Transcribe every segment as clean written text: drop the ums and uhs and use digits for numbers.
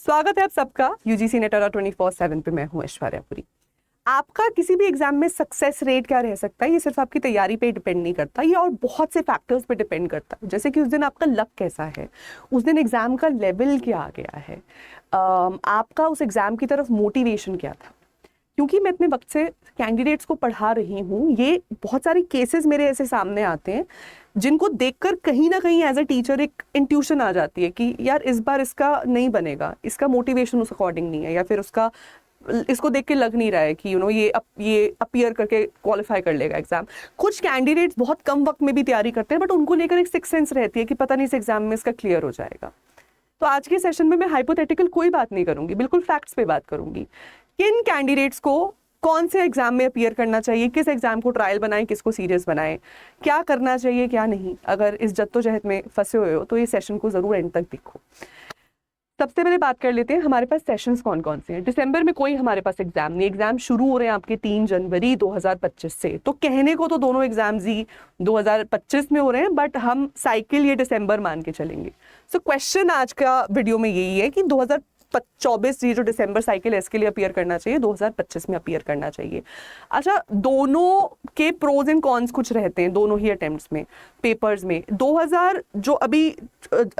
स्वागत है आप सबका यूजीसी नेट 24/7 पे। मैं हूं ऐश्वर्या पुरी। आपका किसी भी एग्जाम में सक्सेस रेट क्या रह सकता है, ये सिर्फ आपकी तैयारी पे डिपेंड नहीं करता, ये और बहुत से फैक्टर्स पे डिपेंड करता है। जैसे कि उस दिन आपका लक कैसा है, उस दिन एग्जाम का लेवल क्या आ गया है, आपका उस एग्जाम की तरफ मोटिवेशन क्या था। क्योंकि मैं इतने वक्त से कैंडिडेट्स को पढ़ा रही हूँ, ये बहुत सारे केसेस मेरे ऐसे सामने आते हैं जिनको देखकर कहीं ना कहीं एज अ टीचर एक इंट्यूशन आ जाती है कि यार इस बार इसका नहीं बनेगा, इसका मोटिवेशन उस अकॉर्डिंग नहीं है, या फिर उसका इसको देख के लग नहीं रहा है कि ये अपीयर करके क्वालिफाई कर लेगा एग्जाम। कुछ कैंडिडेट्स बहुत कम वक्त में भी तैयारी करते हैं, बट उनको लेकर एक सिक्स सेंस रहती है कि पता नहीं इस एग्जाम में इसका क्लियर हो जाएगा। तो आज के सेशन में मैं हाइपोथेटिकल कोई बात नहीं करूंगी, बिल्कुल फैक्ट्स पे बात करूंगी। किन कैंडिडेट्स को कौन से एग्जाम में अपीयर करना चाहिए, किस एग्जाम को ट्रायल बनाएं, किसको सीरियस बनाएं, क्या करना चाहिए क्या नहीं। अगर इस जद्दोजहद में फंसे हुए हो तो ये सेशन को जरूर एंड तक देखो। सबसे पहले बात कर लेते हैं हमारे पास सेशंस कौन कौन से हैं। दिसंबर में कोई हमारे पास एग्जाम नहीं, एग्जाम शुरू हो रहे हैं आपके 3 जनवरी 2025 से। तो कहने को तो दोनों एग्जाम्स ही 2025 में हो रहे हैं, बट हम साइकिल ये दिसंबर मान के चलेंगे। सो क्वेश्चन आज का वीडियो में यही है कि 2024 ये जो दिसंबर साइकिल है इसके लिए अपीयर करना चाहिए, 2025 में अपीयर करना चाहिए। अच्छा, दोनों के प्रोज एंड कॉन्स कुछ रहते हैं दोनों ही अटेम्प्ट्स में, पेपर्स में। 2000 जो अभी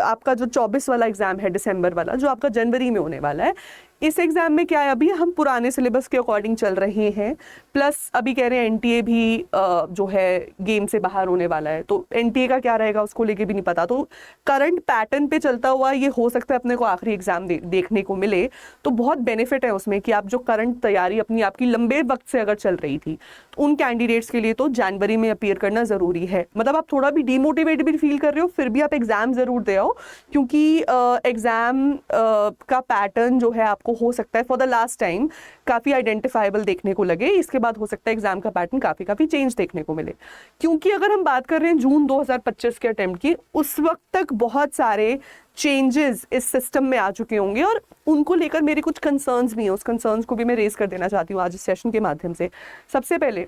आपका जो 24 वाला एग्जाम है दिसंबर वाला, जो आपका जनवरी में होने वाला है, इस एग्जाम में क्या है, अभी हम पुराने सिलेबस के अकॉर्डिंग चल रहे हैं। प्लस अभी कह रहे हैं एनटीए भी जो है गेम से बाहर होने वाला है, तो एनटीए का क्या रहेगा उसको लेके भी नहीं पता। तो करंट पैटर्न पे चलता हुआ ये हो सकता है अपने को आखिरी एग्जाम देखने को मिले। तो बहुत बेनिफिट है उसमें कि आप जो करंट तैयारी अपनी आपकी लंबे वक्त से अगर चल रही थी, तो उन कैंडिडेट्स के लिए तो जनवरी में अपीयर करना जरूरी है। मतलब आप थोड़ा भी डीमोटिवेट भी फील कर रहे हो, फिर भी आप एग्जाम जरूर दे आओ, क्योंकि एग्जाम का पैटर्न जो है आपको हो सकता है फॉर द लास्ट टाइम काफी आइडेंटिफाइबल देखने को लगे। इसके बाद हो सकता है एग्जाम का पैटर्न काफी चेंज देखने को मिले। क्योंकि अगर हम बात कर रहे हैं जून 2025 के अटेम्प्ट की, उस वक्त तक बहुत सारे चेंजेस इस सिस्टम में आ चुके होंगे और उनको लेकर मेरे कुछ कंसर्न्स भी हैं। उस कंसर्न्स को भी मैं रेज कर देना चाहती हूँ आज इस सेशन के माध्यम से। सबसे पहले,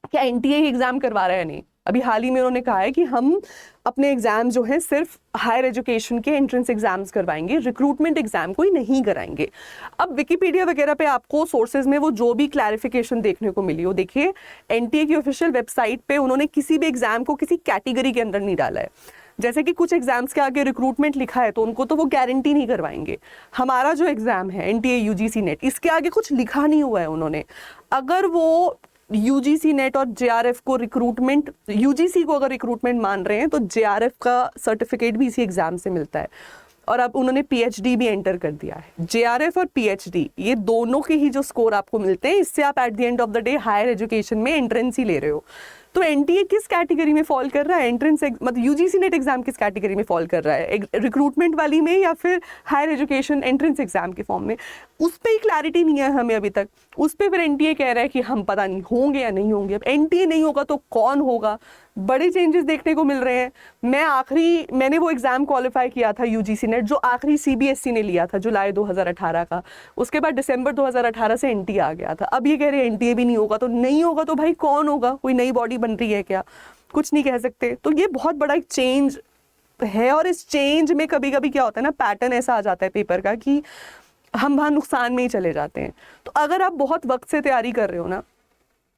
क्या एनटीए ही एग्जाम करवा रहा है? नहीं, अभी हाल ही में उन्होंने कहा है कि हम अपने एग्जाम जो है सिर्फ हायर एजुकेशन के एंट्रेंस एग्जाम्स करवाएंगे, रिक्रूटमेंट एग्जाम कोई नहीं कराएंगे। अब विकिपीडिया वगैरह पे आपको सोर्सेज में वो जो भी क्लैरिफिकेशन देखने को मिली हो, देखिए एनटीए की ऑफिशियल वेबसाइट पे उन्होंने किसी भी एग्जाम को किसी कैटेगरी के अंदर नहीं डाला है। जैसे कि कुछ एग्जाम्स के आगे रिक्रूटमेंट लिखा है तो उनको तो वो गारंटी नहीं करवाएंगे। हमारा जो एग्जाम है एनटीए यूजीसी नेट, इसके आगे कुछ लिखा नहीं हुआ है उन्होंने। अगर वो यूजीसी नेट और जेआरएफ को रिक्रूटमेंट, यूजीसी को अगर रिक्रूटमेंट मान रहे हैं तो जेआरएफ का सर्टिफिकेट भी इसी एग्जाम से मिलता है। और अब उन्होंने पीएचडी भी एंटर कर दिया है। जेआरएफ और पीएचडी ये दोनों के ही जो स्कोर आपको मिलते हैं, इससे आप at the end of the day higher education में एंट्रेंस ही ले रहे हो। तो एनटीए किस कैटेगरी में फॉल कर रहा है, एंट्रेंस मतलब यूजीसी नेट एग्जाम किस कैटेगरी में फॉल कर रहा है, रिक्रूटमेंट वाली में या फिर हायर एजुकेशन एंट्रेंस एग्जाम के फॉर्म में? उस पर ही क्लैरिटी नहीं है हमें अभी तक। उस पर फिर एनटीए कह रहा है कि हम पता नहीं होंगे या नहीं होंगे। अब एनटीए नहीं होगा तो कौन होगा? बड़े चेंजेस देखने को मिल रहे हैं। मैंने वो एग्जाम क्वालिफाई किया था यूजीसी नेट, जो आखिरी सीबीएसई ने लिया था जुलाई 2018 का। उसके बाद दिसंबर 2018 से एनटीए आ गया था। अब ये कह रहे हैं एनटीए भी नहीं होगा, तो नहीं होगा तो भाई कौन होगा? कोई नई बॉडी बन रही है क्या? कुछ नहीं कह सकते। तो ये बहुत बड़ा एक चेंज है, और इस चेंज में कभी कभी क्या होता है ना, पैटर्न ऐसा आ जाता है पेपर का कि हम वहां नुकसान में ही चले जाते हैं। तो अगर आप बहुत वक्त से तैयारी कर रहे हो ना,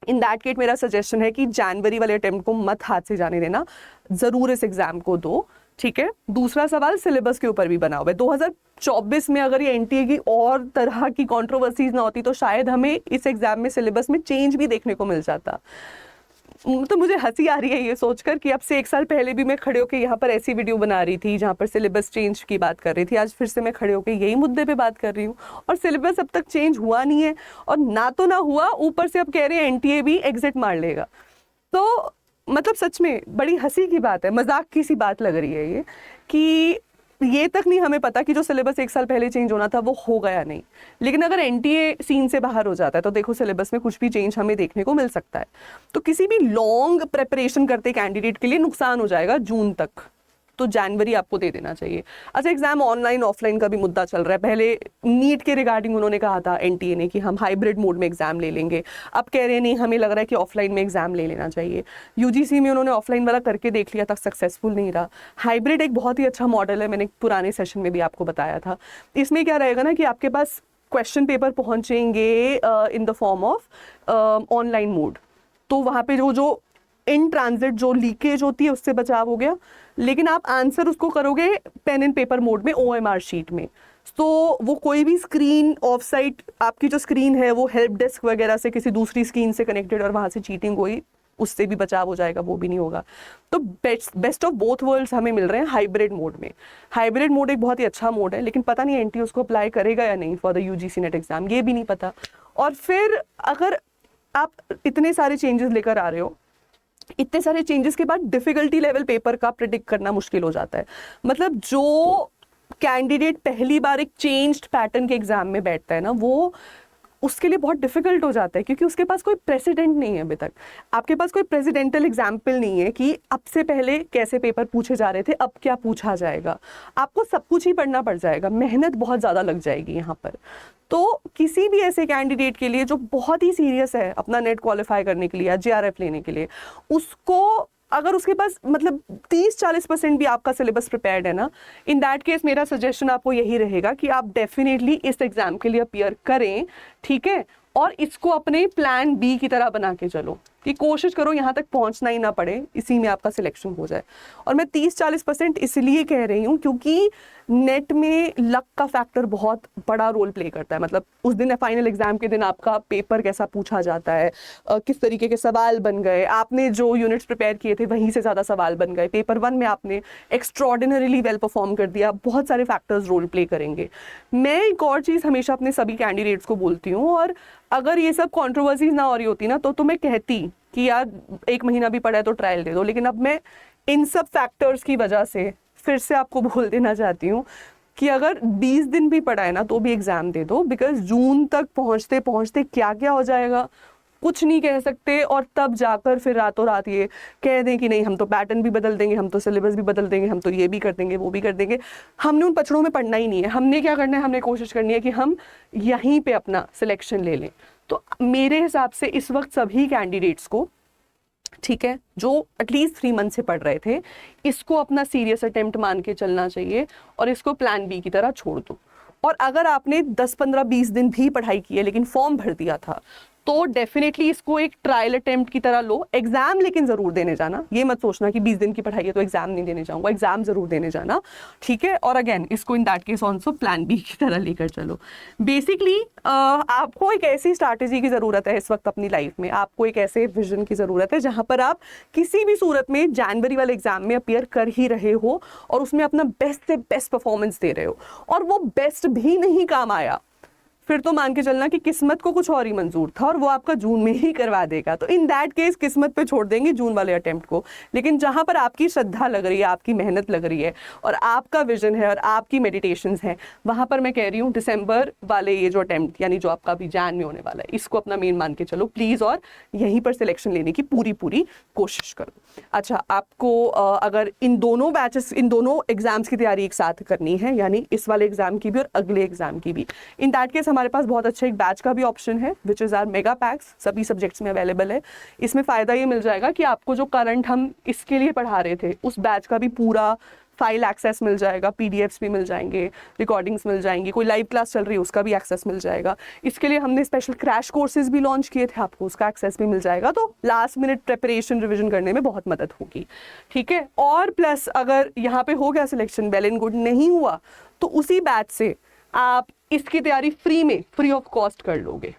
इन दैट केस मेरा सजेशन है कि जनवरी वाले अटेम्प्ट को मत हाथ से जाने देना, जरूर इस एग्जाम को दो। ठीक है। दूसरा सवाल सिलेबस के ऊपर भी बना हुआ है। 2024 में अगर ये एनटीए की और तरह की कंट्रोवर्सीज ना होती तो शायद हमें इस एग्जाम में सिलेबस में चेंज भी देखने को मिल जाता। तो मुझे हंसी आ रही है ये सोचकर कि अब से 1 साल पहले भी मैं खड़े होकर यहाँ पर ऐसी वीडियो बना रही थी जहाँ पर सिलेबस चेंज की बात कर रही थी। आज फिर से मैं खड़े होकर यही मुद्दे पे बात कर रही हूँ, और सिलेबस अब तक चेंज हुआ नहीं है। और ना तो ना हुआ, ऊपर से अब कह रहे हैं एनटीए भी एग्जिट मार लेगा। तो मतलब सच में बड़ी हंसी की बात है, मजाक की सी बात लग रही है ये, कि ये तक नहीं हमें पता कि जो सिलेबस 1 साल पहले चेंज होना था वो हो गया नहीं। लेकिन अगर एनटीए सीन से बाहर हो जाता है तो देखो सिलेबस में कुछ भी चेंज हमें देखने को मिल सकता है। तो किसी भी लॉन्ग प्रेपरेशन करते कैंडिडेट के लिए नुकसान हो जाएगा जून तक। तो जनवरी आपको दे देना चाहिए। अच्छा, एग्जाम ऑनलाइन ऑफलाइन का भी मुद्दा चल रहा है। पहले नीट के रिगार्डिंग उन्होंने कहा था एनटीए ने कि हम हाइब्रिड मोड में एग्जाम ले लेंगे, अब कह रहे हैं नहीं, हमें लग रहा है कि ऑफलाइन में एग्जाम ले लेना चाहिए। यूजीसी में उन्होंने ऑफलाइन वाला करके देख लिया था, सक्सेसफुल नहीं रहा। हाइब्रिड एक बहुत ही अच्छा मॉडल है, मैंने पुराने सेशन में भी आपको बताया था। इसमें क्या रहेगा ना कि आपके पास क्वेश्चन पेपर पहुंचेंगे in the form of online mode, तो वहाँ पे जो इन ट्रांजिट जो लीकेज होती है उससे बचाव हो गया, लेकिन आप आंसर उसको करोगे पेन एंड पेपर मोड में OMR शीट में, तो वो कोई भी स्क्रीन ऑफ साइट, आपकी जो स्क्रीन है वो हेल्प डेस्क वगैरह से किसी दूसरी स्क्रीन से कनेक्टेड और वहाँ से चीटिंग हुई, उससे भी बचाव हो जाएगा, वो भी नहीं होगा। तो बेस्ट ऑफ बोथ वर्ल्ड्स हमें मिल रहे हैं हाइब्रिड मोड में। हाइब्रिड मोड एक बहुत ही अच्छा मोड है, लेकिन पता नहीं एनटीए उसको अप्लाई करेगा या नहीं for the UGC net exam, ये भी नहीं पता। और फिर अगर आप इतने सारे चेंजेस लेकर आ रहे हो, इतने सारे चेंजेस के बाद डिफिकल्टी लेवल पेपर का प्रिडिक्ट करना मुश्किल हो जाता है। मतलब जो कैंडिडेट पहली बार एक चेंज्ड पैटर्न के एग्जाम में बैठता है ना, वो उसके लिए बहुत डिफिकल्ट हो जाता है, क्योंकि उसके पास कोई प्रेसिडेंट नहीं है अभी तक। आपके पास कोई प्रेसिडेंटल एग्जाम्पल नहीं है कि अब से पहले कैसे पेपर पूछे जा रहे थे, अब क्या पूछा जाएगा। आपको सब कुछ ही पढ़ना पड़ जाएगा, मेहनत बहुत ज़्यादा लग जाएगी यहाँ पर। तो किसी भी ऐसे कैंडिडेट के लिए जो बहुत ही सीरियस है अपना नेट क्वालिफाई करने के लिए या JRF लेने के लिए, उसको अगर उसके पास मतलब 30-40% भी आपका सिलेबस प्रिपेयर्ड है ना, इन दैट केस मेरा सजेशन आपको यही रहेगा कि आप डेफिनेटली इस एग्जाम के लिए अपीयर करें, ठीक है, और इसको अपने प्लान बी की तरह बना के चलो कि कोशिश करो यहाँ तक पहुँचना ही ना पड़े, इसी में आपका सिलेक्शन हो जाए। और मैं 30-40% इसलिए कह रही हूँ क्योंकि नेट में लक का फैक्टर बहुत बड़ा रोल प्ले करता है। मतलब उस दिन फाइनल एग्जाम के दिन आपका पेपर कैसा पूछा जाता है, किस तरीके के सवाल बन गए, आपने जो यूनिट्स प्रिपेयर किए थे वहीं से ज़्यादा सवाल बन गए, पेपर 1 में आपने एक्स्ट्रॉर्डिनरीली वेल परफॉर्म कर दिया, बहुत सारे फैक्टर्स रोल प्ले करेंगे। मैं एक और चीज़ हमेशा अपने सभी कैंडिडेट्स को बोलती हूँ, और अगर ये सब कॉन्ट्रोवर्सीज ना हो रही होती ना तो मैं कहती कि यार 1 महीना भी पड़ा है तो ट्रायल दे दो, लेकिन अब मैं इन सब फैक्टर्स की वजह से फिर से आपको बोल देना चाहती हूँ कि अगर 20 दिन भी पड़ा है ना तो भी एग्जाम दे दो, बिकॉज जून तक पहुँचते पहुँचते क्या क्या हो जाएगा कुछ नहीं कह सकते, और तब जाकर फिर रातों रात ये कह दें कि नहीं हम तो पैटर्न भी बदल देंगे, हम तो सिलेबस भी बदल देंगे, हम तो ये भी कर देंगे, वो भी कर देंगे। हमने उन पचड़ों में पढ़ना ही नहीं है। हमने क्या करना है, हमने कोशिश करनी है कि हम यहीं पे अपना सिलेक्शन ले लें। तो मेरे हिसाब से इस वक्त सभी कैंडिडेट्स को, ठीक है, जो एटलीस्ट 3 मंथ से पढ़ रहे थे, इसको अपना सीरियस अटेम्प्ट मान के चलना चाहिए और इसको प्लान बी की तरह छोड़ दो। और अगर आपने 10-15-20 दिन भी पढ़ाई की है लेकिन फॉर्म भर दिया था, तो डेफिनेटली इसको एक ट्रायल अटेम्प्ट की तरह लो। एग्जाम लेकिन ज़रूर देने जाना, ये मत सोचना कि 20 दिन की पढ़ाई है तो एग्जाम नहीं देने जाऊंगा, एग्जाम ज़रूर देने जाना, ठीक है। और अगेन इसको in that case also plan B की तरह लेकर चलो। बेसिकली आपको एक ऐसी स्ट्रैटेजी की ज़रूरत है इस वक्त अपनी लाइफ में, आपको एक ऐसे विजन की ज़रूरत है जहाँ पर आप किसी भी सूरत में जनवरी वाले एग्जाम में अपीयर कर ही रहे हो और उसमें अपना बेस्ट से बेस्ट परफॉर्मेंस दे रहे हो, और वो बेस्ट भी नहीं काम आया, फिर तो मान के चलना कि किस्मत को कुछ और ही मंजूर था और वो आपका जून में ही करवा देगा। तो इन दैट केस किस्मत पे छोड़ देंगे जून वाले अटेम्प्ट को। लेकिन जहाँ पर आपकी श्रद्धा लग रही है, आपकी मेहनत लग रही है और आपका विजन है और आपकी मेडिटेशंस हैं, वहाँ पर मैं कह रही हूँ दिसंबर वाले ये जो अटेम्प्ट यानी जो आपका अभी जान में होने वाला है, इसको अपना मेन मान के चलो प्लीज़, और यहीं पर सिलेक्शन लेने की पूरी कोशिश करो। अच्छा, आपको अगर इन दोनों बैचेस, इन दोनों एग्जाम्स की तैयारी एक साथ करनी है, यानी इस वाले एग्जाम की भी और अगले एग्जाम की भी, इन दैट केस हमारे पास बहुत अच्छा एक बैच का भी ऑप्शन है which is our mega packs, सभी सब्जेक्ट्स में अवेलेबल है। इसमें फ़ायदा ये मिल जाएगा कि आपको जो करंट हम इसके लिए पढ़ा रहे थे उस बैच का भी पूरा फाइल एक्सेस मिल जाएगा, PDFs भी मिल जाएंगे, रिकॉर्डिंग्स मिल जाएंगी, कोई लाइव क्लास चल रही है उसका भी एक्सेस मिल जाएगा। इसके लिए हमने स्पेशल क्रैश कोर्सेज भी लॉन्च किए थे, आपको उसका एक्सेस भी मिल जाएगा। तो लास्ट मिनट प्रिपरेशन रिविजन करने में बहुत मदद होगी, ठीक है। और प्लस अगर यहाँ पे हो गया सिलेक्शन, वेल एंड गुड, नहीं हुआ तो उसी बैच से आप इसकी तैयारी फ्री ऑफ कॉस्ट कर लोगे,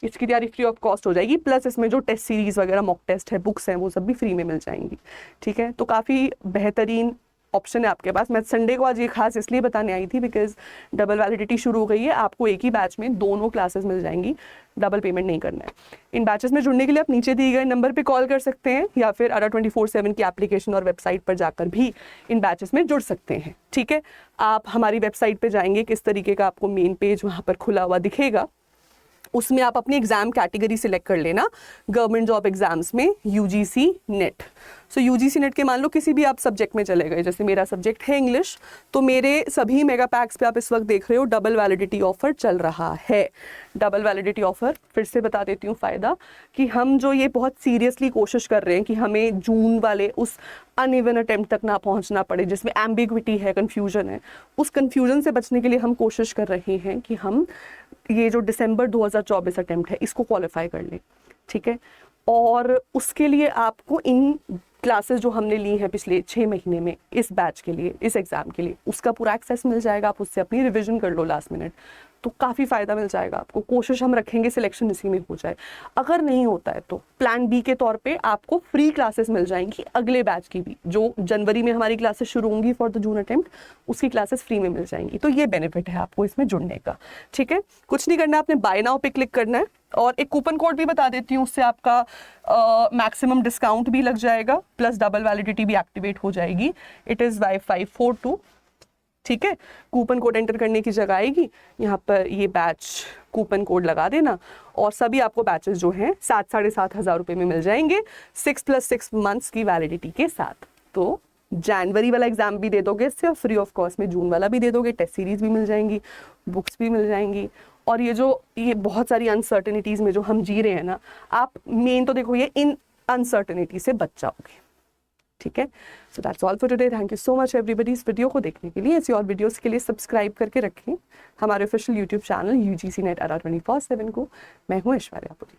इसकी तैयारी फ्री ऑफ कॉस्ट हो जाएगी। प्लस इसमें जो टेस्ट सीरीज़ वगैरह, मॉक टेस्ट है, बुक्स हैं, वो सब भी फ्री में मिल जाएंगी, ठीक है। तो काफ़ी बेहतरीन ऑप्शन है आपके पास। मैं संडे को आज ये खास इसलिए बताने आई थी बिकॉज डबल वैलिडिटी शुरू हो गई है, आपको एक ही बैच में दोनों क्लासेस मिल जाएंगी, डबल पेमेंट नहीं करना है। इन बैचेस में जुड़ने के लिए आप नीचे दिए गए नंबर पे कॉल कर सकते हैं या फिर ADA 24/7 की एप्लीकेशन और वेबसाइट पर जाकर भी इन बैचेस में जुड़ सकते हैं, ठीक है। आप हमारी वेबसाइट पे जाएंगे, किस तरीके का आपको मेन पेज वहाँ पर खुला हुआ दिखेगा, उसमें आप अपनी एग्जाम कैटेगरी सिलेक्ट कर लेना गवर्नमेंट जॉब एग्जाम्स में यूजीसी नेट। सो यूजीसी नेट के मान लो किसी भी आप सब्जेक्ट में चले गए, जैसे मेरा सब्जेक्ट है इंग्लिश, तो मेरे सभी मेगा पैक्स पे आप इस वक्त देख रहे हो डबल वैलिडिटी ऑफर चल रहा है। डबल वैलिडिटी ऑफर फिर से बता देती हूँ फ़ायदा, कि हम जो ये बहुत सीरियसली कोशिश कर रहे हैं कि हमें जून वाले उस अनइवन अटेम्प्ट तक ना पहुंचना पड़े जिसमें एम्बिग्विटी है, कन्फ्यूजन है, उस कन्फ्यूजन से बचने के लिए हम कोशिश कर रहे हैं कि हम ये जो दिसंबर 2024 अटेम्प्ट है इसको क्वालिफाई कर लें, ठीक है। और उसके लिए आपको इन क्लासेस जो हमने ली हैं पिछले 6 महीने में इस बैच के लिए, इस एग्ज़ाम के लिए, उसका पूरा एक्सेस मिल जाएगा। आप उससे अपनी रिवीजन कर लो लास्ट मिनट, तो काफ़ी फ़ायदा मिल जाएगा आपको। कोशिश हम रखेंगे सिलेक्शन इसी में हो जाए। अगर नहीं होता है तो प्लान बी के तौर पे आपको फ्री क्लासेस मिल जाएंगी अगले बैच की भी, जो जनवरी में हमारी क्लासेस शुरू होंगी फॉर द जून अटेम्प्ट, उसकी क्लासेस फ्री में मिल जाएंगी। तो ये बेनिफिट है आपको इसमें जुड़ने का, ठीक है। कुछ नहीं करना है, आपने बाय नाउ पे क्लिक करना है और एक कूपन कोड भी बता देती हूँ, उससे आपका मैक्सिमम डिस्काउंट भी लग जाएगा प्लस डबल वैलिडिटी भी एक्टिवेट हो जाएगी। इट इज़ Y542, ठीक है। कूपन कोड एंटर करने की जगह आएगी यहाँ पर, ये बैच कूपन कोड लगा देना और सभी आपको बैचेस जो हैं 7,500 रुपये में मिल जाएंगे 6 + 6 मंथ्स की वैलिडिटी के साथ। तो जनवरी वाला एग्जाम भी दे दोगे इससे और फ्री ऑफ कॉस्ट में जून वाला भी दे दोगे, टेस्ट सीरीज भी मिल जाएंगी, बुक्स भी मिल जाएंगी। और ये बहुत सारी अनसर्टेनिटीज़ में जो हम जी रहे हैं ना, आप मेन तो देखो ये इन अनसर्टेनिटी से बच जाओगे, ठीक है। So that's all for today. Thank you so much everybody इस वीडियो को देखने के लिए। ऐसी और वीडियोस के लिए सब्सक्राइब करके रखें हमारे official YouTube channel UGC NET RR 24/7 को। मैं हूँ ऐश्वर्या पुरी।